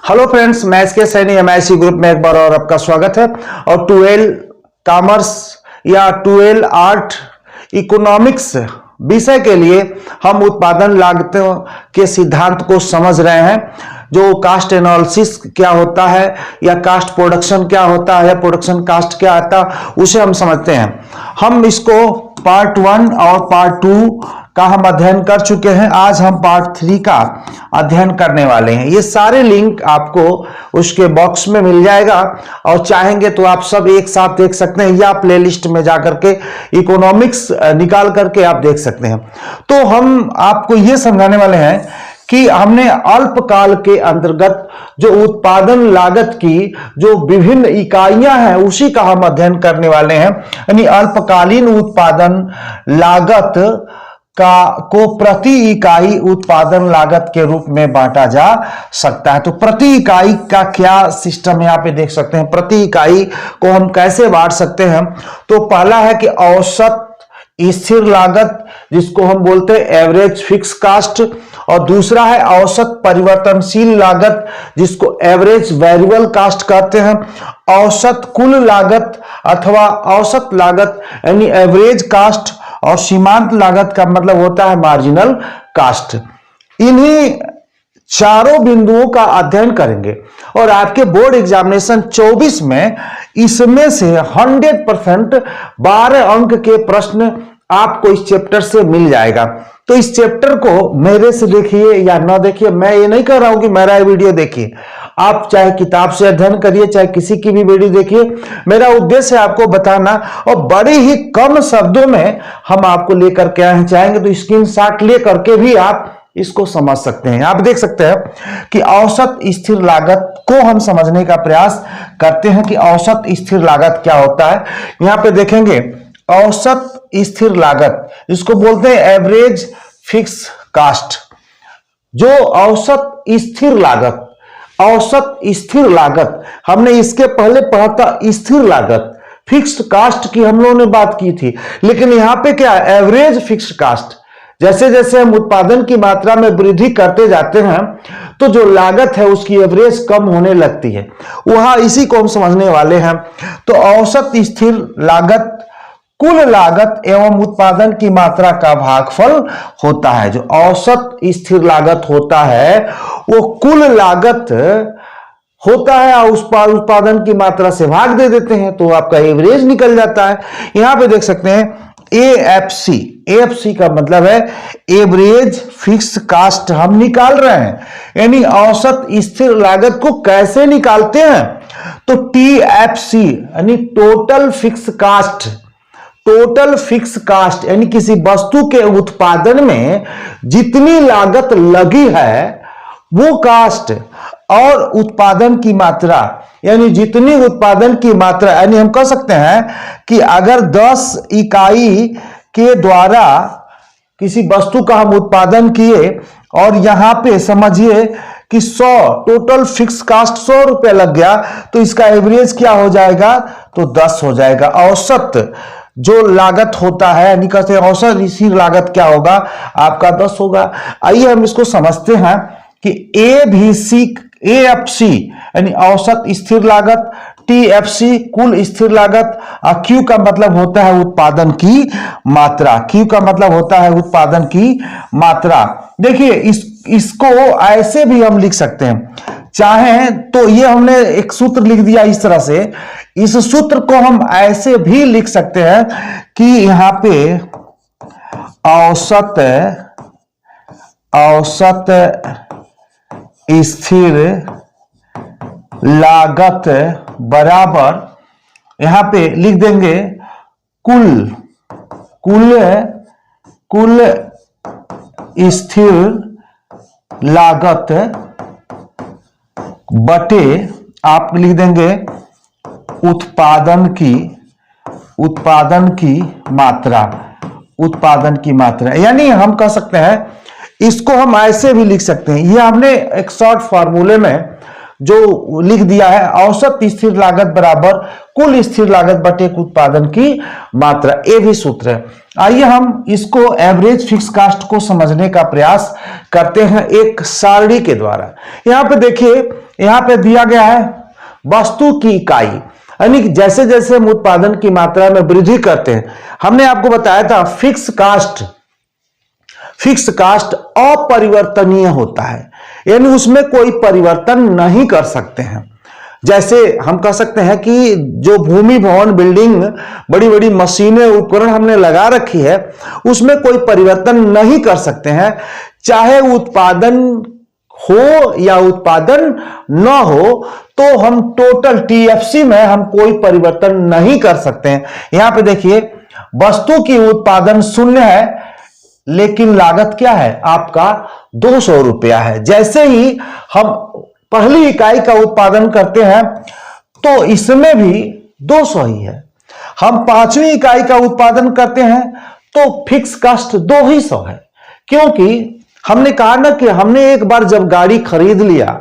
Hello friends, मैं SK Saini MIC group में एक बार और आपका स्वागत है। और 12 कॉमर्स या 12 आर्ट इकोनॉमिक्स विषय के लिए हम उत्पादन लागतों के सिद्धांत को समझ रहे हैं। जो कास्ट एनालिसिस क्या होता है या कास्ट प्रोडक्शन क्या होता है या प्रोडक्शन कास्ट क्या आता है उसे हम समझते हैं। हम इसको पार्ट 1 और पार्ट 2 का हम अध्ययन कर चुके हैं। आज हम पार्ट 3 का अध्ययन करने वाले हैं। ये सारे लिंक आपको उसके बॉक्स में मिल जाएगा और चाहेंगे तो आप सब एक साथ देख सकते हैं या प्लेलिस्ट में जाकर के इकोनॉमिक्स निकाल करके आप देख सकते हैं। तो हम आपको ये समझाने वाले हैं कि हमने अल्पकाल के अंतर्गत जो उत्पादन लागत की जो विभिन्न इकाइयां हैं उसी का हम अध्ययन करने वाले हैं। यानी अल्पकालीन उत्पादन लागत को प्रति इकाई उत्पादन लागत के रूप में बांटा जा सकता है। तो प्रति इकाई का क्या सिस्टम यहाँ पे देख सकते हैं। प्रति इकाई को हम कैसे बांट सकते हैं। तो पहला है कि औसत स्थिर लागत जिसको हम बोलते हैं एवरेज फिक्स कास्ट, और दूसरा है औसत परिवर्तनशील लागत जिसको एवरेज वेरिएबल कास्ट कहते हैं। औसत कुल लागत अथवा औसत लागत यानी एवरेज कास्ट, और सीमांत लागत का मतलब होता है मार्जिनल कास्ट। इन्हीं चारों बिंदुओं का अध्ययन करेंगे और आपके बोर्ड एग्जामिनेशन 24 में इसमें से 100% 12 अंक के प्रश्न आपको इस चैप्टर से मिल जाएगा। तो इस चैप्टर को मेरे से देखिए या ना देखिए, मैं ये नहीं कह रहा हूं कि मेरा वीडियो देखिए। आप चाहे किताब से अध्ययन करिए चाहे किसी की भी वीडियो देखिए। मेरा उद्देश्य है आपको बताना और बड़े ही कम शब्दों में हम आपको लेकर के आए चाहेंगे तो स्क्रीनशॉट ले करके भी आप इसको समझ सकते हैं। आप देख सकते हैं कि औसत स्थिर लागत को हम समझने का प्रयास करते हैं कि औसत स्थिर लागत क्या होता है। यहां पे देखेंगे औसत स्थिर लागत जिसको बोलते हैं एवरेज फिक्स कास्ट। जो औसत स्थिर लागत, औसत स्थिर लागत हमने इसके पहले पढ़ा था। स्थिर लागत फिक्स्ड कास्ट की हम लोगों ने बात की थी, लेकिन यहां पे क्या एवरेज फिक्स्ड कास्ट। जैसे जैसे हम उत्पादन की मात्रा में वृद्धि करते जाते हैं तो जो लागत है उसकी एवरेज कम होने लगती है। वहां इसी को हम समझने वाले हैं। तो औसत स्थिर लागत कुल लागत एवं उत्पादन की मात्रा का भागफल होता है। जो औसत स्थिर लागत होता है वो कुल लागत होता है और उस उत्पादन की मात्रा से भाग दे देते हैं तो आपका एवरेज निकल जाता है। यहां पे देख सकते हैं AFC। AFC का मतलब है एवरेज फिक्स कास्ट हम निकाल रहे हैं। यानी औसत स्थिर लागत को कैसे निकालते हैं तो TFC यानी total fix cost. Total fix cost यानी किसी वस्तु के उत्पादन में जितनी लागत लगी है वो कास्ट, और उत्पादन की मात्रा यानी जितनी उत्पादन की मात्रा, यानी हम कह सकते हैं कि अगर 10 इकाई के द्वारा किसी वस्तु का हम उत्पादन किए और यहां पे समझिए कि 100 टोटल फिक्स कास्ट 100 रुपए लग गया तो इसका एवरेज क्या हो जाएगा तो 10 हो जाएगा। औसत जो लागत होता है यानी कहते हैं औसत स्थिर लागत क्या होगा आपका 10 होगा। आइए हम इसको समझते हैं कि AFC यानी औसत स्थिर लागत, TFC कुल स्थिर लागत, और Q का मतलब होता है उत्पादन की मात्रा। Q का मतलब होता है उत्पादन की मात्रा। देखिए इसको ऐसे भी हम लिख सकते हैं चाहें तो। ये हमने एक सूत्र लिख दिया इस तरह से। इस सूत्र को हम ऐसे भी लिख सकते हैं कि यहां पे औसत स्थिर लागत बराबर यहां पे लिख देंगे कुल स्थिर लागत बटे आप लिख देंगे उत्पादन की मात्रा। यानी हम कह सकते हैं इसको हम ऐसे भी लिख सकते हैं। ये हमने एक शॉर्ट फार्मूले में जो लिख दिया है, औसत स्थिर लागत बराबर कुल स्थिर लागत बटे उत्पादन की मात्रा, ये भी सूत्र है। आइए हम इसको एवरेज फिक्स कास्ट को समझने का प्रयास करते हैं एक सारणी के द्वारा। यहां पे देखिए, यहां पे दिया गया है वस्तु की इकाई, यानी कि जैसे जैसे हम उत्पादन की मात्रा में वृद्धि करते हैं, हमने आपको बताया था फिक्स कास्ट अपरिवर्तनीय होता है, यानी उसमें कोई परिवर्तन नहीं कर सकते हैं। जैसे हम कह सकते हैं कि जो भूमि भवन बिल्डिंग बड़ी बड़ी मशीनें उपकरण हमने लगा रखी है, उसमें कोई परिवर्तन नहीं कर सकते हैं, चाहे उत्पादन हो या उत्पादन न हो, तो हम टोटल टीएफसी में हम कोई परिवर्तन नहीं कर सकते हैं। यहां पे देखिए, वस्तु की उत्पादन 0 है, लेकिन लागत क्या है आपका 200 रुपया है। जैसे ही हम पहली इकाई का उत्पादन करते हैं तो इसमें भी 200 ही है। हम 5वीं इकाई का उत्पादन करते हैं तो फिक्स कास्ट 200 है, क्योंकि हमने कहा ना कि हमने एक बार जब गाड़ी खरीद लिया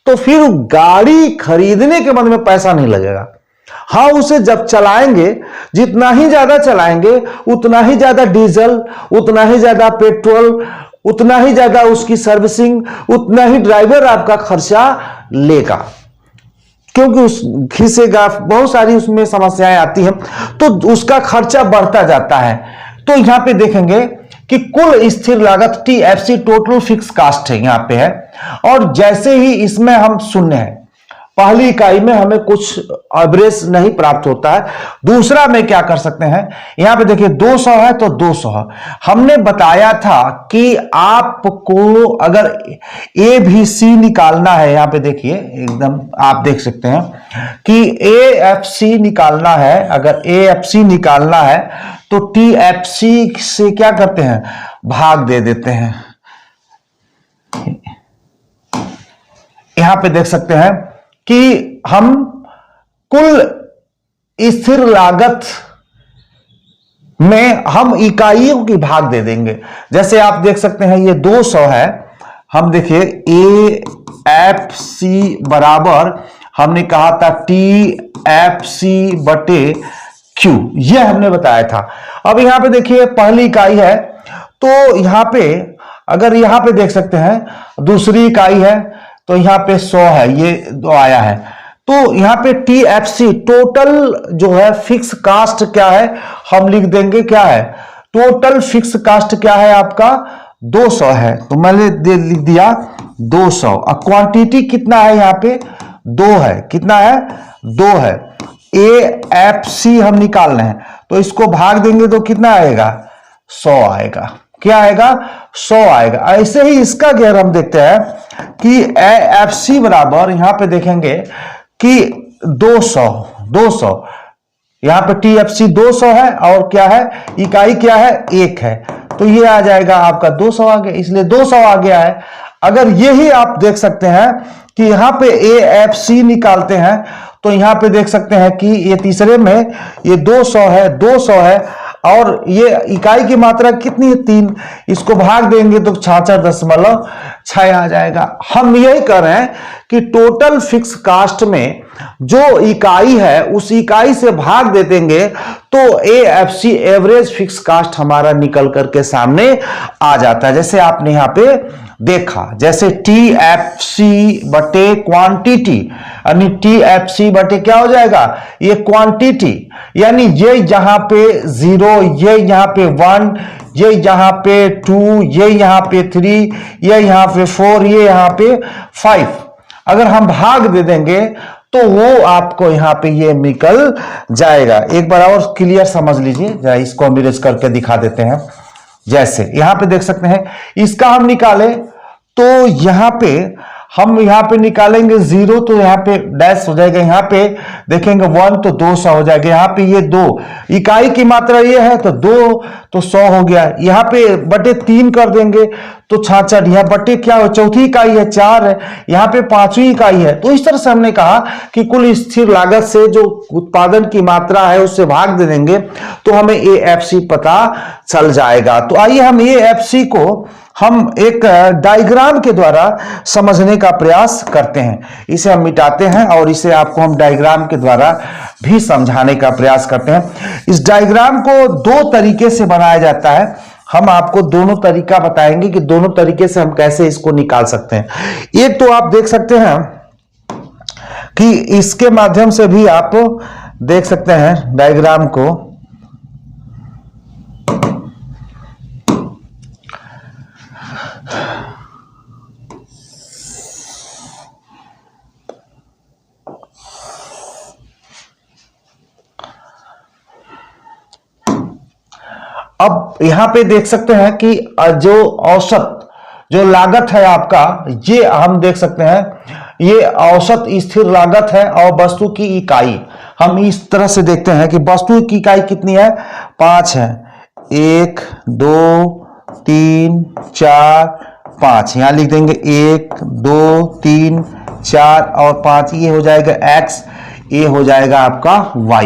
तो फिर गाड़ी खरीदने के बाद में पैसा नहीं लगेगा। हाँ, उसे जब चलाएंगे, जितना ही ज्यादा चलाएंगे उतना ही ज्यादा डीजल, उतना ही ज्यादा पेट्रोल, उतना ही ज्यादा उसकी सर्विसिंग, उतना ही ड्राइवर आपका खर्चा लेगा, क्योंकि उस खींचेगा, बहुत सारी उसमें समस्याएं आती हैं, तो उसका खर्चा बढ़ता जाता है। तो यहां पे देखेंगे कि कुल स्थिर लागत टीएफसी टोटल फिक्स कास्ट है, यहां पे है, और जैसे ही इसमें हम 0 है, पहली इकाई में हमें कुछ एवरेज नहीं प्राप्त होता है। दूसरा में क्या कर सकते हैं, यहां पे देखिए 200 है तो 200 है। हमने बताया था कि आपको अगर ए भी सी निकालना है, यहां पे देखिए एकदम आप देख सकते हैं कि ए एफ सी निकालना है। अगर ए एफ सी निकालना है तो टी एफ सी से क्या करते हैं, भाग दे देते हैं। यहां पे देख सकते हैं कि हम कुल स्थिर लागत में हम इकाइयों की भाग दे देंगे। जैसे आप देख सकते हैं ये 200 है, हम देखिए ए एफ सी बराबर हमने कहा था टी एफ सी बटे क्यू, ये हमने बताया था। अब यहां पे देखिए पहली इकाई है, तो यहां पे अगर यहां पे देख सकते हैं दूसरी इकाई है, तो यहां पे 100 है, ये 2 आया है। तो यहां पे टीएफसी टोटल जो है फिक्स कास्ट क्या है, हम लिख देंगे क्या है, टोटल फिक्स कास्ट क्या है आपका 200 है, तो मैंने लिख दिया 200। और क्वांटिटी कितना है, यहां पे 2 है, कितना है 2 है। ए एफ सी हम निकाल रहे हैं, तो इसको भाग देंगे तो कितना आएगा 100 आएगा, क्या आएगा 100 आएगा। ऐसे ही इसका घेर हम देखते हैं कि एफ सी बराबर यहां पे देखेंगे कि 200 यहां पे टी एफ सी 200 है, और क्या है इकाई क्या है 1 है, तो ये आ जाएगा आपका 200 आ गया, इसलिए 200 आ गया है। अगर यही आप देख सकते हैं कि यहां पे ए एफ सी निकालते हैं, तो यहां पे देख सकते हैं कि ये तीसरे में ये 200 है, और ये इकाई की मात्रा कितनी है 3, इसको भाग देंगे तो 66.6 आ जाएगा। हम यही कर रहे हैं कि टोटल फिक्स कास्ट में जो इकाई है उस इकाई से भाग दे देंगे तो एएफसी एवरेज फिक्स कास्ट हमारा निकल करके सामने आ जाता है। जैसे आपने यहां पे देखा, जैसे टीएफसी बटे क्वांटिटी, यानी टीएफसी बटे क्या हो जाएगा ये क्वांटिटी, यानी ये यहां पे 0, ये यहां पे 1, ये यहां पे 2, ये यहां पे 3, ये यहां पे 4, ये यहां पे 5। अगर हम भाग दे देंगे तो वो आपको यहां पे ये निकल जाएगा। एक बार और क्लियर समझ लीजिए, जरा इसको हम इरेज करके दिखा देते हैं। जैसे यहां पे देख सकते हैं, इसका हम निकाले तो यहां पे हम निकालेंगे 0, तो यहां पे डैश हो जाएगा, यहां पे देखेंगे 1 तो 200 हो जाएगा, यहां पे ये 2 इकाई की मात्रा ये है तो 2 तो 100 हो गया। यहां पे बटे 3 कर देंगे तो 66, यहां बटे क्या हो, चौथी इकाई है 4 है, यहां पे 5वीं इकाई है। तो इस तरह से हमने कहा कि कुल स्थिर लागत से जो उत्पादन की मात्रा है उससे भाग दे देंगे तो हमें एएफसी पता चल जाएगा। तो आइए हम एएफसी को हम एक डायग्राम के द्वारा समझने का प्रयास करते हैं। इसे हम मिटाते हैं और इसे आपको हम डायग्राम के द्वारा भी समझाने का प्रयास करते हैं। इस डायग्राम को दो तरीके से बनाया जाता है। हम आपको दोनों तरीका बताएंगे कि दोनों तरीके से हम कैसे इसको निकाल सकते हैं। एक तो आप देख सकते हैं कि इसके माध्यम से भी आप देख सकते हैं डायग्राम को। अब यहां पे देख सकते हैं कि जो औसत जो लागत है आपका, ये हम देख सकते हैं ये औसत स्थिर लागत है और वस्तु की इकाई हम इस तरह से देखते हैं कि वस्तु की इकाई कितनी है, 5 है। 1 2 3 4 5 यहां लिख देंगे 1 2 3 4 और 5, ये हो जाएगा x, ये हो जाएगा आपका y।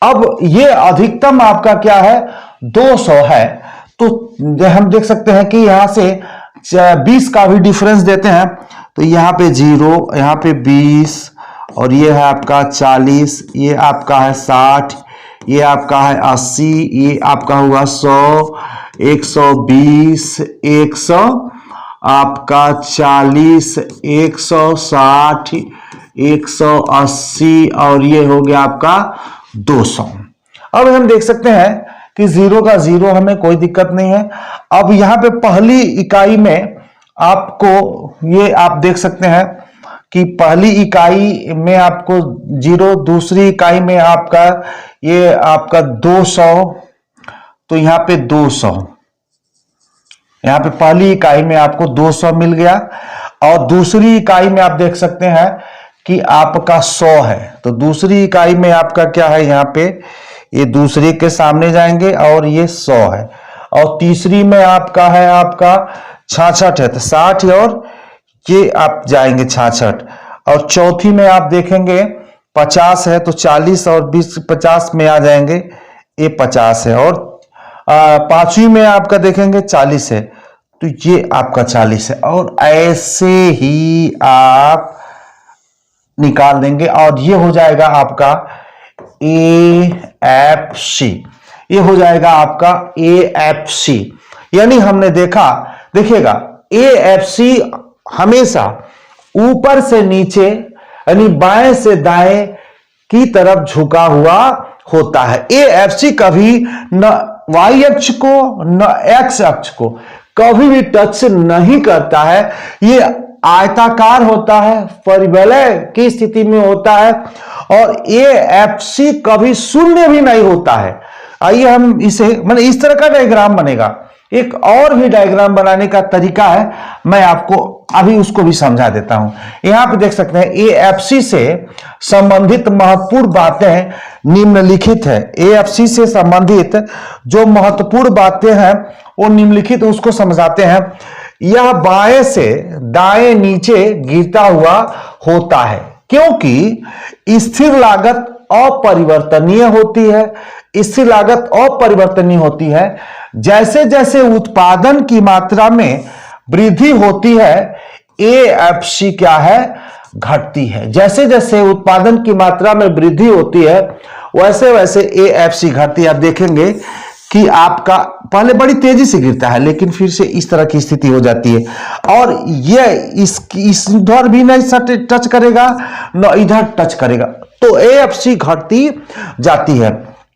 अब ये अधिकतम आपका क्या है, 200 है। तो हम देख सकते हैं कि यहां से 20 का भी डिफरेंस देते हैं तो यहां पे 0, यहां पे 20 और ये है आपका 40, ये आपका है 60, ये आपका है 80, ये आपका हुआ 100, 120, 100 आपका 40, 160, 180 और ये हो गया आपका 200। अब हम देख सकते हैं कि 0 का 0 हमें कोई दिक्कत नहीं है। अब यहां पे पहली इकाई में आपको ये आप देख सकते हैं कि पहली इकाई में आपको 0, दूसरी इकाई में आपका ये आपका 200, तो यहां पे 200, यहां पे पहली इकाई में आपको 200 मिल गया और दूसरी इकाई में आप देख सकते हैं कि आपका 100 है। तो दूसरी इकाई में आपका क्या है, यहां पे ये दूसरे के सामने जाएंगे और ये 100 है और तीसरी में आपका है आपका 66 है तो 60 और ये आप जाएंगे 66 और चौथी में आप देखेंगे 50 है तो 40 और 20 50 में आ जाएंगे, ये 50 है और पांचवी में आपका देखेंगे 40 है तो ये आपका 40 है और ऐसे ही आप निकाल देंगे और ये हो जाएगा आपका AFC, ये हो जाएगा आपका AFC। यानी हमने देखा, देखिएगा AFC हमेशा ऊपर से नीचे यानी बाएं से दाएं की तरफ झुका हुआ होता है। AFC कभी न Y अक्ष को न X अक्ष को कभी भी टच नहीं करता है। ये आयताकार होता है, परिवलय की स्थिति में होता है और AFC कभी शून्य भी नहीं होता है। आइए हम इसे मतलब इस तरह का डायग्राम बनेगा। एक और भी डायग्राम बनाने का तरीका है, मैं आपको अभी उसको भी समझा देता हूं। यहां पे देख सकते हैं AFC से संबंधित महत्वपूर्ण बातें निम्नलिखित है। AFC से संबंधित जो महत्वपूर्ण बातें हैं वो निम्नलिखित, उसको समझाते हैं। यह बाएं से दाएं नीचे गिरता हुआ होता है क्योंकि स्थिर लागत अपरिवर्तनीय होती है। स्थिर लागत अपरिवर्तनीय होती है। जैसे जैसे उत्पादन की मात्रा में वृद्धि होती है AFC क्या है, घटती है। जैसे जैसे उत्पादन की मात्रा में वृद्धि होती है वैसे वैसे AFC घटती है। आप देखेंगे कि आपका पहले बड़ी तेजी से गिरता है लेकिन फिर से इस तरह की स्थिति हो जाती है और ये इधर भी नहीं टच करेगा न इधर टच करेगा तो AFC घटती जाती है।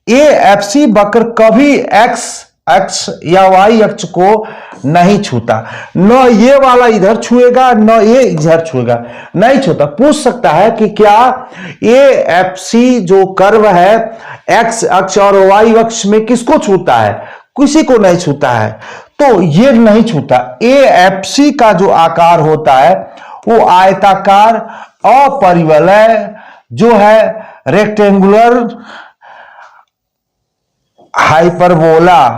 AFC वक्र कभी X अक्ष या Y अक्ष को नहीं छूता, न ये वाला इधर छुएगा न ये इधर छुएगा, नहीं छूता। पूछ सकता है कि क्या AFC जो कर्व है X अक्ष और Y अक्ष में किसको छूता है, किसी को नहीं छूता है, तो ये नहीं छूता। AFC का जो आकार होता है वो आयताकार अपरिवलय जो है रेक्टेंगुलर हाइपरबोला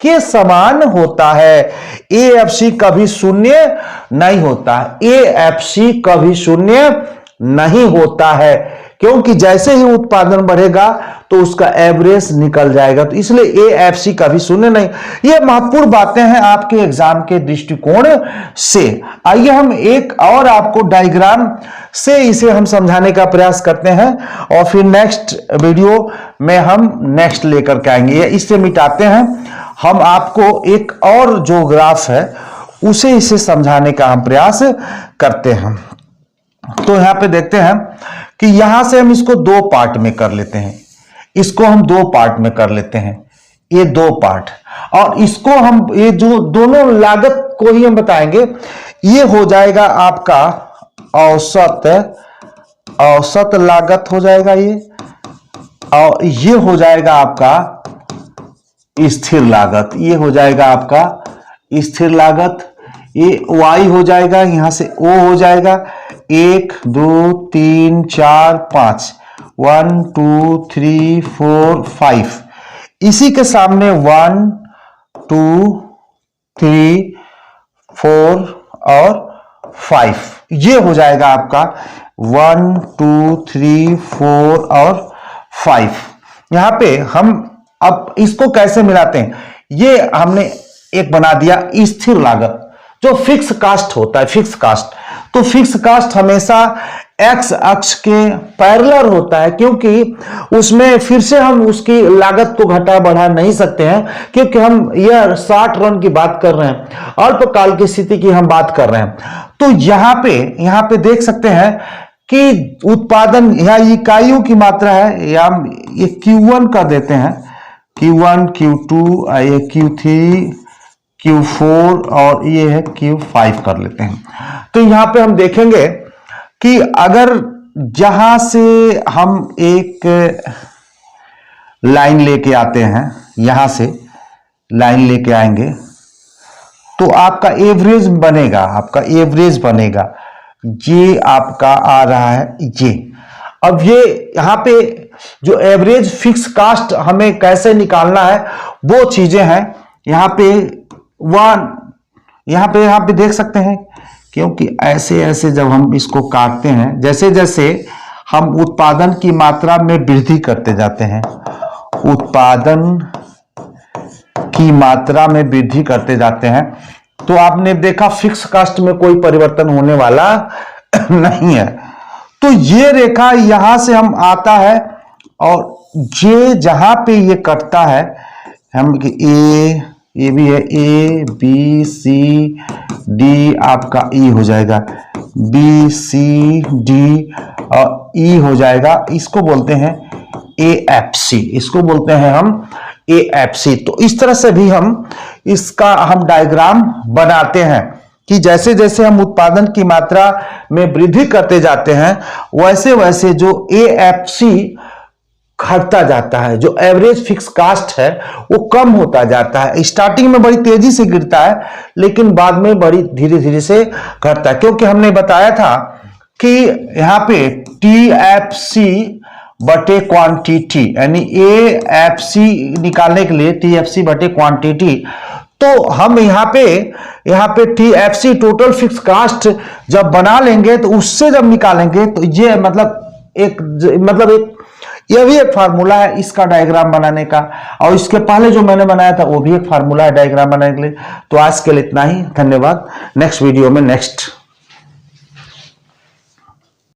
के समान होता है। AFC कभी शून्य नहीं होता है। AFC कभी शून्य नहीं होता है क्योंकि जैसे ही उत्पादन बढ़ेगा तो उसका एवरेज निकल जाएगा। तो इसलिए AFC कभी शून्य नहीं। ये महत्वपूर्ण बातें हैं आपके एग्जाम के दृष्टिकोण से। आइए हम एक और आपको डायग्राम से इसे हम समझाने का प्रयास करते हैं और फिर नेक्स्ट वीडियो में हम नेक्स्ट लेकर के आएंगे। इससे मिटाते हैं, हम आपको एक और जो ग्राफ है उसे इसे समझाने का हम प्रयास करते हैं। तो यहां पे देखते हैं कि यहां से हम इसको दो पार्ट में कर लेते हैं, इसको हम दो पार्ट में कर लेते हैं, ये दो पार्ट, और इसको हम ये जो दोनों लागत को ही हम बताएंगे। ये हो जाएगा आपका औसत लागत हो जाएगा ये, और ये हो जाएगा आपका स्थिर लागत, ये हो जाएगा आपका स्थिर लागत। ये y हो जाएगा, यहां से O हो जाएगा 1 2 3 4 5 1 2 3 4 5, इसी के सामने 1 2 3 4 और 5, ये हो जाएगा आपका 1 2 3 4 और 5। यहां पे हम अब इसको कैसे मिलाते हैं, ये हमने एक बना दिया स्थिर लागत जो फिक्स कास्ट होता है, फिक्स कास्ट। तो फिक्स कास्ट हमेशा एक्स अक्ष के पैरेलल होता है, क्योंकि उसमें फिर से हम उसकी लागत को घटा बढ़ा नहीं सकते हैं, क्योंकि हम यह 60 रन की बात कर रहे हैं, अल्पकाल की स्थिति की हम बात कर रहे हैं। तो यहां पे देख सकते हैं कि उत्पादन यहां इकाइयों की मात्रा है, या ये Q1 कर देते हैं, Q1 Q2 ये Q3 Q4 और ये है Q5 कर लेते हैं। तो यहां पे हम देखेंगे कि अगर जहां से हम एक लाइन लेके आते हैं, यहां से लाइन लेके आएंगे तो आपका एवरेज बनेगा, ये आपका आ रहा है ये। अब ये यहां पे जो एवरेज फिक्स कास्ट हमें कैसे निकालना है वो चीजें हैं। यहां पे देख सकते हैं, क्योंकि ऐसे जब हम इसको काटते हैं, जैसे जैसे हम उत्पादन की मात्रा में वृद्धि करते जाते हैं, उत्पादन की मात्रा में वृद्धि करते जाते हैं, तो आपने देखा फिक्स कास्ट में कोई परिवर्तन होने वाला नहीं है। तो ये रेखा यहां से हम आता है और ये जहां पे ये कटता है, हम ए भी है, A B C D आपका E हो जाएगा, B C D और E हो जाएगा, इसको बोलते हैं AFC, इसको बोलते हैं हम AFC। तो इस तरह से भी हम इसका डायग्राम बनाते हैं कि जैसे जैसे हम उत्पादन की मात्रा में वृद्धि करते जाते हैं, वैसे वैसे जो AFC घटता जाता है, जो एवरेज फिक्स कास्ट है वो कम होता जाता है। स्टार्टिंग में बड़ी तेजी से गिरता है, लेकिन बाद में बड़ी धीरे धीरे से घटता है, क्योंकि हमने बताया था कि यहाँ पे TFC बटे क्वांटिटी, यानी AFC निकालने के लिए TFC बटे क्वांटिटी, तो हम यहाँ पे TFC टोटल फिक्स कास्ट जब बना लेंगे तो उससे जब निकालेंगे तो ये यह भी एक फार्मूला है इसका डायग्राम बनाने का, और इसके पहले जो मैंने बनाया था वो भी एक फार्मूला है डायग्राम बनाने के लिए। तो आज के लिए इतना ही, धन्यवाद। नेक्स्ट वीडियो में नेक्स्ट